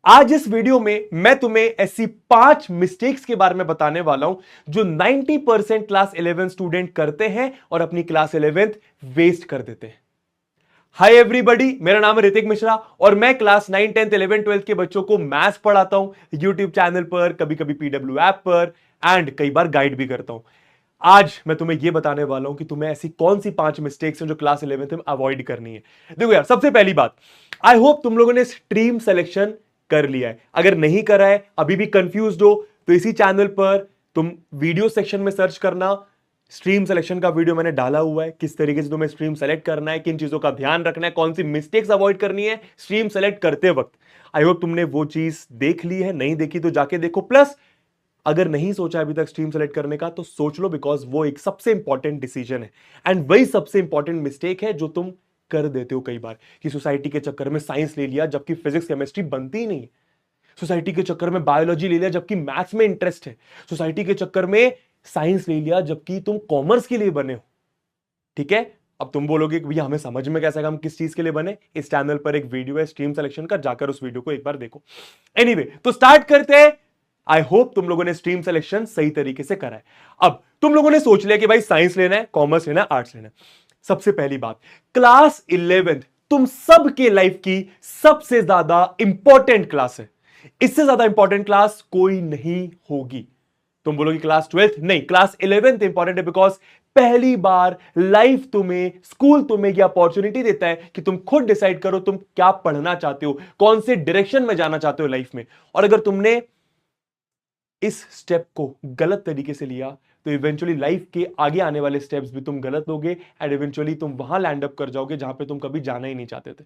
आज इस वीडियो में मैं तुम्हें ऐसी 5 मिस्टेक्स के बारे में बताने वाला हूं जो 90% क्लास 11 स्टूडेंट करते हैं और अपनी क्लास 11th वेस्ट कर देते हैं। हाय एवरीबॉडी, मेरा नाम है ऋतिक मिश्रा और मैं क्लास 9, 10th, 11, 12 के बच्चों को मैथ्स पढ़ाता हूं यूट्यूब चैनल पर, कभी कभी पीडब्ल्यू ऐप पर एंड कई बार गाइड भी करता हूं। आज मैं तुम्हें यह बताने वाला हूं कि तुम्हें ऐसी कौन सी 5 मिस्टेक्स हैं जो क्लास 11th में अवॉइड करनी है। देखो यार, सबसे पहली बात, आई होप तुम लोगों ने स्ट्रीम सिलेक्शन कर लिया है। अगर नहीं करा है, अभी भी कंफ्यूज्ड हो, तो इसी चैनल पर तुम वीडियो सेक्शन में सर्च करना, स्ट्रीम सिलेक्शन का वीडियो मैंने डाला हुआ है। किस तरीके से तुम्हें स्ट्रीम सेलेक्ट करना है, किन चीजों का ध्यान रखना है, कौन सी मिस्टेक्स अवॉइड करनी है स्ट्रीम सेलेक्ट करते वक्त। आई होप तुमने वो चीज देख ली है, नहीं देखी तो जाके देखो। प्लस अगर नहीं सोचा अभी तक स्ट्रीम सेलेक्ट करने का तो सोच लो, बिकॉज वो एक सबसे इंपॉर्टेंट डिसीजन है एंड वही सबसे इंपॉर्टेंट मिस्टेक है जो तुम कर देते हो कई बार, कि सोसाइटी के चक्कर में साइंस ले लिया जबकि फिजिक्स केमिस्ट्री बनती ही नहीं है। सोसाइटी के चक्कर में बायोलॉजी ले लिया जबकि मैथ्स में इंटरेस्ट है। सोसाइटी के चक्कर में साइंस ले लिया जबकि तुम कॉमर्स के लिए बने हो। ठीक है, अब तुम बोलोगे कि भैया हमें समझ में कैसे हम किस चीज के लिए बने। इस चैनल पर एक वीडियो है स्ट्रीम सिलेक्शन का, जाकर उस वीडियो को एक बार देखो। एनीवे, तो स्टार्ट करते हैं। आई होप तुम लोगों ने स्ट्रीम सिलेक्शन सही तरीके से करा है। अब तुम लोगों ने सोच लिया कि भाई साइंस लेना है, कॉमर्स लेना है, आर्ट्स लेना है। सबसे पहली बात, क्लास 11 तुम सबके लाइफ की सबसे ज्यादा इंपॉर्टेंट क्लास है। इससे ज्यादा इंपॉर्टेंट क्लास कोई नहीं होगी। तुम बोलोगे क्लास 12th, नहीं, क्लास 11th इंपॉर्टेंट है बिकॉज पहली बार लाइफ तुम्हें, स्कूल तुम्हें यह अपॉर्चुनिटी देता है कि तुम खुद डिसाइड करो तुम क्या पढ़ना चाहते हो, कौन से डायरेक्शन में जाना चाहते हो लाइफ में। और अगर तुमने इस स्टेप को गलत तरीके से लिया तो इवेंचुअली लाइफ के आगे आने वाले स्टेप्स भी तुम गलत लोगे एंड इवेंचुअली तुम वहां लैंड अप कर जाओगे जहां पे तुम कभी जाना ही नहीं चाहते थे।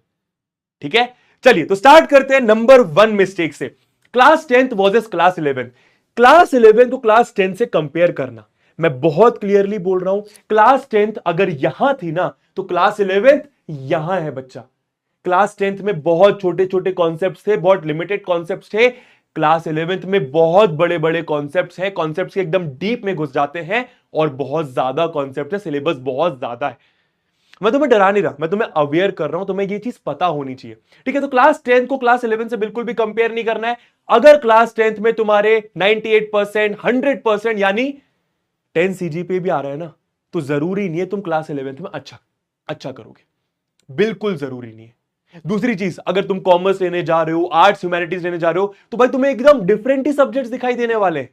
ठीक है, चलिए तो स्टार्ट करते हैं नंबर 1 मिस्टेक से। Class 10th versus class 11। Class 11 को क्लास 10 से कंपेयर करना, मैं बहुत क्लियरली बोल रहा हूं, क्लास 10th अगर यहां थी ना तो क्लास 11th यहां है बच्चा। क्लास 10th में बहुत छोटे छोटे कॉन्सेप्ट्स थे, बहुत लिमिटेड कॉन्सेप्ट्स थे। क्लास 11th में बहुत बड़े बड़े कॉन्सेप्ट्स हैं, कॉन्सेप्ट्स के एकदम डीप में घुस जाते हैं और बहुत ज्यादा कॉन्सेप्ट है, सिलेबस बहुत ज्यादा है। मैं तुम्हें डरा नहीं रहा, मैं तुम्हें अवेयर कर रहा हूं, तुम्हें ये चीज पता होनी चाहिए। ठीक है, तो क्लास 10 को क्लास 11 से बिल्कुल भी कंपेयर नहीं करना है। अगर क्लास 10 में तुम्हारे 98%, 100% यानी 10 सीजीपीए भी आ रहा है ना, तो जरूरी नहीं है तुम क्लास 11 में अच्छा करोगे, बिल्कुल जरूरी नहीं है। दूसरी चीज, अगर तुम कॉमर्स लेने जा रहे हो, आर्ट्स ह्यूमैनिटीज लेने जा रहे हो, तो भाई तुम्हें एकदम डिफरेंट ही सब्जेक्ट्स दिखाई देने वाले हैं।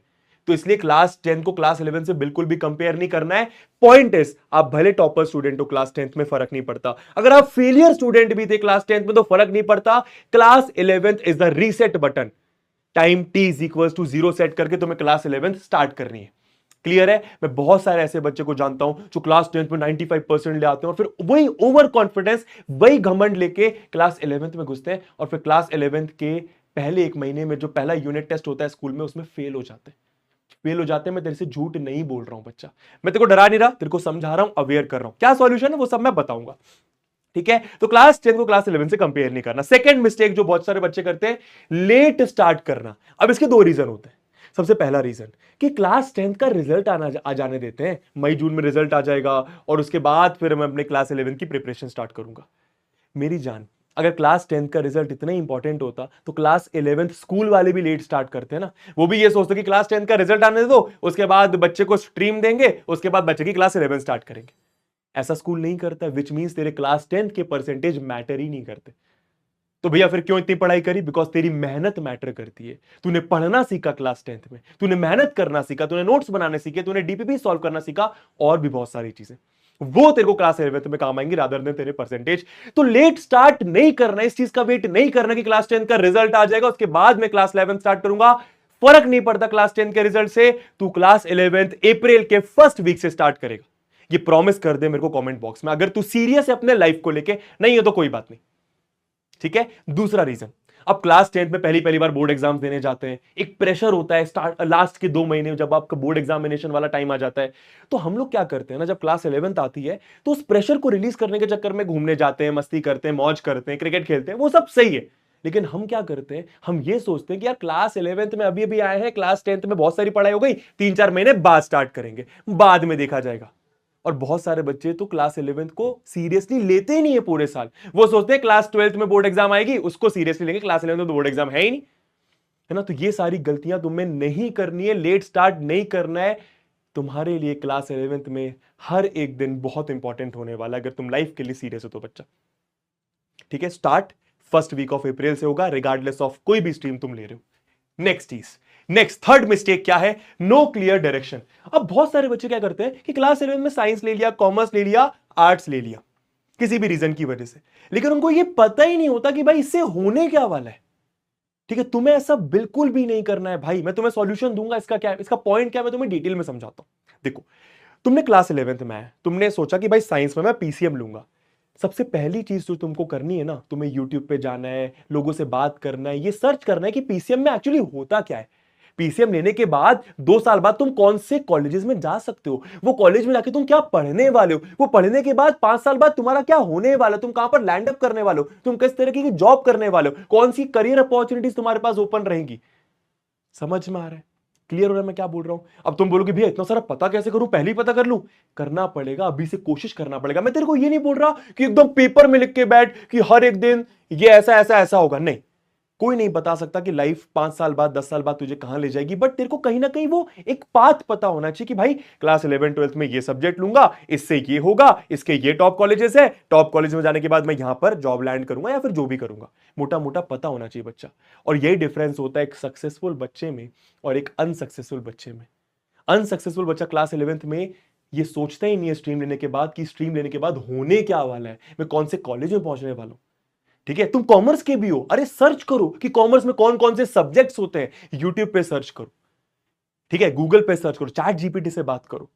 तो इसलिए क्लास 10 को क्लास 11 से बिल्कुल भी कंपेयर नहीं करना है। पॉइंट इज, आप भले टॉपर स्टूडेंट हो, क्लास 10th में फर्क नहीं पड़ता। अगर आप फेलियर स्टूडेंट भी थे क्लास 10th में तो फर्क नहीं पड़ता। Class 11th is the reset button. Time t is equal to 0 set करके तुम्हें क्लास 11th स्टार्ट करनी है। क्लियर है? मैं बहुत सारे ऐसे बच्चे को जानता हूं जो क्लास 10th में 95% ले आते हैं और फिर वही ओवर कॉन्फिडेंस, वही घमंड लेके क्लास 11th में घुसते हैं और फिर क्लास 11th के पहले एक महीने में जो पहला यूनिट टेस्ट होता है स्कूल में, उसमें फेल हो जाते हैं। मैं तेरे से झूठ नहीं बोल रहा हूं बच्चा, मैं तेरे को डरा नहीं रहा, तेरे को समझा रहा हूं, अवेयर कर रहा हूं। क्या सॉल्यूशन है वो सब मैं बताऊंगा। ठीक है, तो क्लास 10 को क्लास 11 से कंपेयर नहीं करना। सेकंड मिस्टेक जो बहुत सारे बच्चे करते हैं, लेट स्टार्ट करना। अब इसके दो रीजन होते हैं। सबसे पहला रीजन कि क्लास 10 का रिजल्ट आ जाने देते हैं, मई जून में रिजल्ट आ जाएगा और उसके बाद फिर मैं अपने क्लास 11 की प्रिपरेशन स्टार्ट करूंगा। मेरी जान, अगर क्लास 10 का रिजल्ट इतना इंपॉर्टेंट होता तो क्लास 11th स्कूल वाले भी लेट स्टार्ट करते हैं ना। वो भी ये सोचते कि क्लास 10 का रिजल्ट आने दो, उसके बाद बच्चे को स्ट्रीम देंगे, उसके बाद बच्चे की क्लास 11 स्टार्ट करेंगे। ऐसा स्कूल नहीं करता, विच मींस तेरे क्लास 10 के परसेंटेज मैटर ही नहीं करते। तो भैया फिर क्यों इतनी पढ़ाई करी? बिकॉज तेरी मेहनत मैटर करती है। तूने पढ़ना सीखा क्लास 10th में, तूने मेहनत करना सीखा, तूने नोट्स बनाने सीखे, तूने डीपीपी सॉल्व करना सीखा और भी बहुत सारी चीजें, वो तेरे को क्लास 11th में काम आएंगी रादर देन तेरे परसेंटेज। तो लेट स्टार्ट नहीं करना, इस चीज का वेट नहीं करना कि क्लास 10 का रिजल्ट आ जाएगा उसके बाद मैं क्लास 11 स्टार्ट करूंगा। फर्क नहीं पड़ता क्लास 10 के रिजल्ट से, तू क्लास 11 अप्रैल के फर्स्ट वीक से स्टार्ट करेगा। ये प्रॉमिस कर दे मेरे को कमेंट बॉक्स में, अगर तू सीरियस है अपने लाइफ को लेके। नहीं है तो कोई बात नहीं। ठीक है, दूसरा रीजन, अब क्लास 10th में पहली पहली बार बोर्ड एग्जाम देने जाते हैं, एक प्रेशर होता है स्टार्ट लास्ट के 2 महीने जब आपका बोर्ड एग्जामिनेशन वाला टाइम आ जाता है। तो हम लोग क्या करते हैं ना, जब क्लास 11th आती है तो उस प्रेशर को रिलीज करने के चक्कर में घूमने जाते हैं, मस्ती करते हैं, मौज करते हैं, क्रिकेट खेलते हैं, वो सब सही है। लेकिन हम क्या करते हैं, हम ये सोचते हैं कि यार क्लास 11th में अभी अभी आए हैं, क्लास 10th में बहुत सारी पढ़ाई हो गई, 3-4 महीने बाद स्टार्ट करेंगे, बाद में देखा जाएगा। और बहुत सारे बच्चे तो क्लास 11th को सीरियसली लेते ही नहीं है पूरे साल। वो सोचते हैं क्लास 12th में बोर्ड एग्जाम आएगी, उसको सीरियसली लेंगे, क्लास 11th में तो बोर्ड एग्जाम है ही नहीं। है ना। तो ये सारी गलतियां तुम्हें नहीं करनी है, लेट स्टार्ट नहीं करना है। तुम्हारे लिए क्लास 11th में हर एक दिन बहुत इंपॉर्टेंट होने वाला है, अगर तुम लाइफ के लिए सीरियस हो तो बच्चा। ठीक है, start first week of April से होगा, रिगार्डलेस ऑफ कोई भी स्ट्रीम तुम ले रहे हो। नेक्स्ट चीज, नेक्स्ट थर्ड मिस्टेक क्या है? No clear direction. अब बहुत सारे बच्चे क्या करते हैं कि क्लास 11 में साइंस ले लिया, कॉमर्स ले लिया, आर्ट्स ले लिया, किसी भी रीजन की वजह से, लेकिन उनको ये पता ही नहीं होता कि भाई इससे होने क्या वाला है। ठीक है, तुम्हें ऐसा बिल्कुल भी नहीं करना है भाई। मैं तुम्हें सॉल्यूशन दूंगा, इसका क्या है, इसका पॉइंट क्या है, मैं तुम्हें डिटेल में समझाता हूं। देखो, तुमने क्लास 11th में है, तुमने सोचा कि भाई साइंस में मैं पीसीएम लूंगा। सबसे पहली चीज जो तुमको करनी है ना, तुम्हें यूट्यूब पे जाना है, लोगों से बात करना है, ये सर्च करना है कि पीसीएम में एक्चुअली होता क्या है। पीसीएम लेने के बाद 2 साल बाद तुम कौन से कॉलेजेस में जा सकते हो, वो कॉलेज में जाके तुम क्या पढ़ने वाले हो, वो पढ़ने के बाद 5 साल बाद तुम्हारा क्या होने वाला है, तुम कहां पर लैंड अप करने वाले हो, तुम किस तरीके की जॉब करने वाले हो, कौन सी करियर अपॉर्चुनिटीज तुम्हारे पास ओपन रहेंगी। समझ में आ रहा है? क्लियर हो रहा है मैं क्या बोल रहा हूं? अब तुम बोलोगे भैया इतना सारा पता कैसे करूं, पहले ही पता कर लूं। करना पड़ेगा, अभी से कोशिश करना पड़ेगा। मैं तेरे को ये नहीं बोल रहा कि एकदम पेपर में लिख के बैठ कि हर एक दिन ये ऐसा ऐसा ऐसा होगा, नहीं। कोई नहीं बता सकता कि लाइफ 5 साल बाद 10 साल बाद तुझे कहां ले जाएगी, बट तेरे को कहीं ना कहीं वो एक पाथ पता होना चाहिए कि भाई क्लास 11 12th में ये सब्जेक्ट लूंगा, इससे ये होगा, इसके ये टॉप कॉलेजेस है, टॉप कॉलेज में जाने के बाद मैं यहां पर जॉब लैंड करूंगा या फिर जो भी करूंगा। मोटा मोटा पता होना चाहिए बच्चा। और यही डिफरेंस होता है एक सक्सेसफुल बच्चे में और एक अनसक्सेसफुल बच्चे में। अनसक्सेसफुल बच्चा क्लास 11th में ये सोचता ही नहीं है स्ट्रीम लेने के बाद कि स्ट्रीम लेने के बाद होने क्या वाला है, मैं कौन से कॉलेज में पहुंचने वाला हूं। ठीक है, तुम कॉमर्स के भी हो, अरे सर्च करो कि कॉमर्स में कौन कौन से सब्जेक्ट्स होते हैं, यूट्यूब पे सर्च करो। ठीक है, गूगल पे सर्च करो, चैट जीपीटी से बात करो।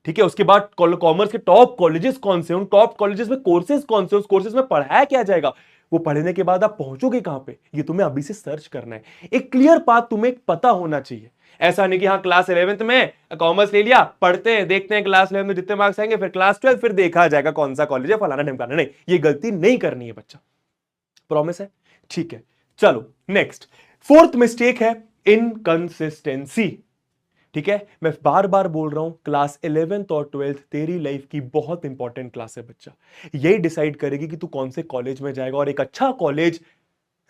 ठीक है, उसके बाद कॉमर्स के टॉप कॉलेजेस कौन से, उन टॉप कॉलेजेस में कोर्सेज कौन से, उस कोर्सेज में पढ़ाया क्या जाएगा, वो पढ़ने के बाद आप पहुंचोगे कहां पे, ये तुम्हें अभी से सर्च करना है। एक क्लियर पाथ तुम्हें पता होना चाहिए। ऐसा नहीं कि हाँ क्लास 11th में कॉमर्स ले लिया, पढ़ते हैं, देखते हैं क्लास 11 में जितने मार्क्स आएंगे, फिर क्लास 12 फिर देखा जाएगा कौन सा कॉलेज है, फलाना ढिमकाना। नहीं, ये गलती नहीं करनी है बच्चा, प्रॉमिस है। ठीक है, चलो नेक्स्ट फोर्थ मिस्टेक है इनकंसिस्टेंसी। ठीक है, मैं बार बार बोल रहा हूं क्लास 11th और 12th तेरी लाइफ की बहुत इंपॉर्टेंट क्लास है बच्चा। यही डिसाइड करेगी कि तू कौन से कॉलेज में जाएगा, और एक अच्छा कॉलेज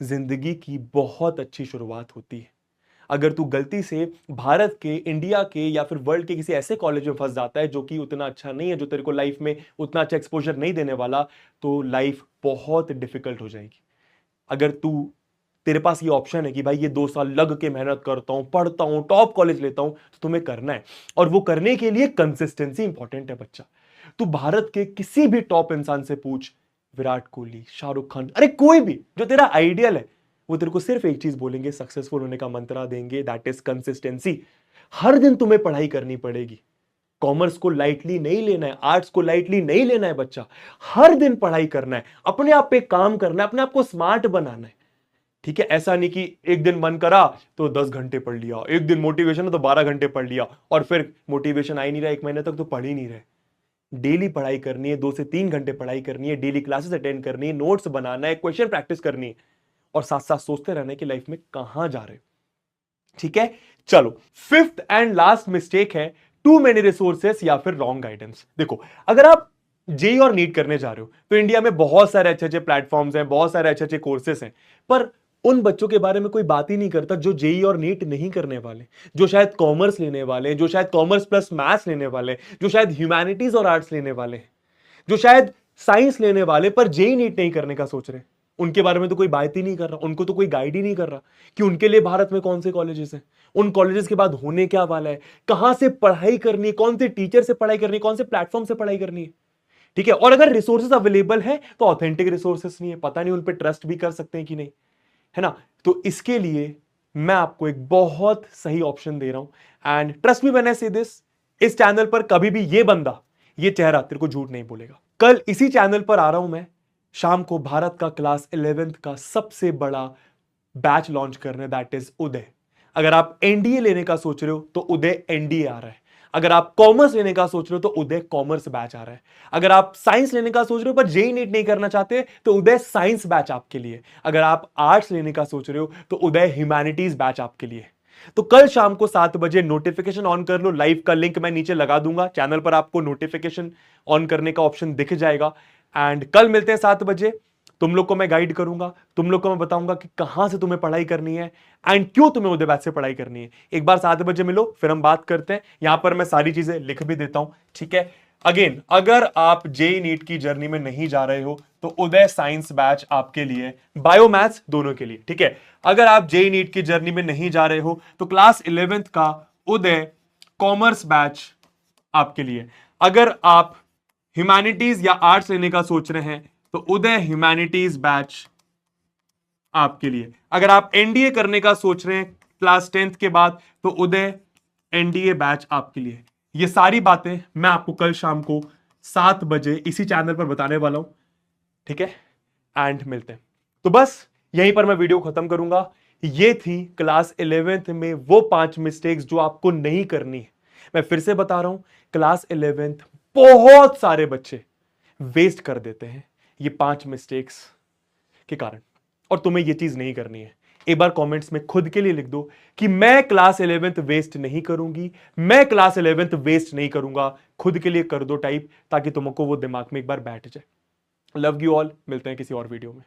जिंदगी की बहुत अच्छी शुरुआत होती है। अगर तू गलती से भारत के, इंडिया के या फिर वर्ल्ड के किसी ऐसे कॉलेज में फंस जाता है जो कि उतना अच्छा नहीं है, जो तेरे को लाइफ में उतना अच्छा एक्सपोजर नहीं देने वाला, तो लाइफ बहुत डिफिकल्ट हो जाएगी। अगर तेरे पास ये ऑप्शन है कि भाई ये 2 साल लग के मेहनत करता हूं, पढ़ता हूं, टॉप कॉलेज लेता हूं, तो तुम्हें करना है। और वो करने के लिए कंसिस्टेंसी इंपॉर्टेंट है बच्चा। तू भारत के किसी भी टॉप इंसान से पूछ, विराट कोहली, शाहरुख खान, अरे कोई भी जो तेरा आइडियल है, वो तेरे को सिर्फ एक चीज बोलेंगे, सक्सेसफुल होने का मंत्र देंगे, दैट इज कंसिस्टेंसी। हर दिन तुम्हें पढ़ाई करनी पड़ेगी। कॉमर्स को लाइटली नहीं लेना है, आर्ट्स को लाइटली नहीं लेना है बच्चा। हर दिन पढ़ाई करना है, अपने आप पे काम करना है, अपने आप को स्मार्ट बनाना है। ठीक है, ऐसा नहीं कि एक दिन मन करा तो 10 घंटे पढ़ लिया, एक दिन मोटिवेशन है तो 12 घंटे पढ़ लिया, और फिर मोटिवेशन आ ही नहीं रहा, 1 महीने तक तो पढ़ ही नहीं रहे। डेली पढ़ाई करनी है, 2 से 3 घंटे पढ़ाई करनी है, डेली क्लासेस अटेंड करनी है, नोट्स बनाना है, क्वेश्चन प्रैक्टिस करनी है, और साथ साथ सोचते रहना है कि लाइफ में कहां जा रहे। ठीक है, चलो फिफ्थ एंड लास्ट मिस्टेक है टू मेनी रिसोर्सेस या फिर रॉन्ग गाइडेंस। देखो, अगर आप जेई और नीट करने जा रहे हो तो इंडिया में बहुत सारे अच्छे अच्छे प्लेटफॉर्म्स हैं, बहुत सारे अच्छे अच्छे कोर्सेस हैं, पर उन बच्चों के बारे में कोई बात ही नहीं करता जो जेई और नीट नहीं करने वाले, जो शायद कॉमर्स लेने वाले हैं, जो शायद कॉमर्स प्लस मैथ्स लेने वाले हैं, जो शायद ह्यूमैनिटीज और आर्ट्स लेने वाले हैं, जो शायद साइंस लेने वाले पर जेई नीट नहीं करने का सोच रहे हैं। उनके बारे में तो कोई बात ही नहीं कर रहा, उनको तो कोई गाइड ही नहीं कर रहा कि उनके लिए भारत में कौन से कॉलेजेस हैं, उन कॉलेजेस के बाद होने क्या वाला है, कहां से पढ़ाई करनी है, कौन से टीचर से पढ़ाई करनी है, कौन से प्लेटफॉर्म से पढ़ाई करनी है। ठीक है, और अगर रिसोर्सेज अवेलेबल है तो ऑथेंटिक रिसोर्सेज नहीं है, पता नहीं उन पर ट्रस्ट भी कर सकते हैं कि नहीं, है ना। तो इसके लिए मैं आपको एक बहुत सही ऑप्शन दे रहा हूं, and trust me when I से दिस, इस चैनल पर कभी भी ये बंदा, ये चेहरा तेरे को झूठ नहीं बोलेगा। कल इसी चैनल पर आ रहा हूं मैं शाम को, भारत का क्लास 11th का सबसे बड़ा बैच लॉन्च करने, दैट इज उदय। अगर आप एनडीए लेने का सोच रहे हो तो उदय एनडीए आ रहा है। अगर आप कॉमर्स लेने का सोच रहे हो तो उदय कॉमर्स बैच आ रहा है। अगर आप साइंस लेने का सोच रहे हो पर जेई नीट नहीं करना चाहते तो उदय साइंस बैच आपके लिए। अगर आप आर्ट्स लेने का सोच रहे हो तो उदय ह्यूमैनिटीज बैच आपके लिए। तो कल शाम को 7 बजे नोटिफिकेशन ऑन कर लो, लाइव का लिंक मैं नीचे लगा दूंगा, चैनल पर आपको नोटिफिकेशन ऑन करने का ऑप्शन दिख जाएगा। एंड कल मिलते हैं 7 बजे। तुम लोग को मैं गाइड करूंगा, तुम लोग को मैं बताऊंगा कि कहां से तुम्हें पढ़ाई करनी है एंड क्यों तुम्हें उदय बैच से पढ़ाई करनी है। एक बार 7 बजे मिलो, फिर हम बात करते हैं। यहां पर मैं सारी चीजें लिख भी देता हूं, ठीक है। अगेन, अगर आप जेई नीट की जर्नी में नहीं जा रहे हो तो उदय साइंस बैच आपके लिए, बायो मैथ्स दोनों के लिए, ठीक है। अगर आप जेई नीट की जर्नी में नहीं जा रहे हो तो क्लास 11th का उदय कॉमर्स बैच आपके लिए। अगर आप ह्यूमैनिटीज या आर्ट्स लेने का सोच रहे हैं तो उदय ह्यूमैनिटीज बैच आपके लिए। अगर आप एनडीए करने का सोच रहे हैं क्लास 10th के बाद तो उदय एनडीए बैच आपके लिए। ये सारी बातें मैं आपको कल शाम को 7 बजे इसी चैनल पर बताने वाला हूं, ठीक है। एंड मिलते हैं। तो बस यहीं पर मैं वीडियो खत्म करूंगा। ये थी क्लास 11th में वो 5 मिस्टेक्स जो आपको नहीं करनी है। मैं फिर से बता रहा हूं, क्लास 11th बहुत सारे बच्चे वेस्ट कर देते हैं ये 5 मिस्टेक्स के कारण, और तुम्हें ये चीज नहीं करनी है। एक बार कमेंट्स में खुद के लिए लिख दो कि मैं क्लास 11th वेस्ट नहीं करूंगी, मैं क्लास 11th वेस्ट नहीं करूंगा। खुद के लिए कर दो टाइप, ताकि तुमको वो दिमाग में एक बार बैठ जाए। लव यू ऑल, मिलते हैं किसी और वीडियो में।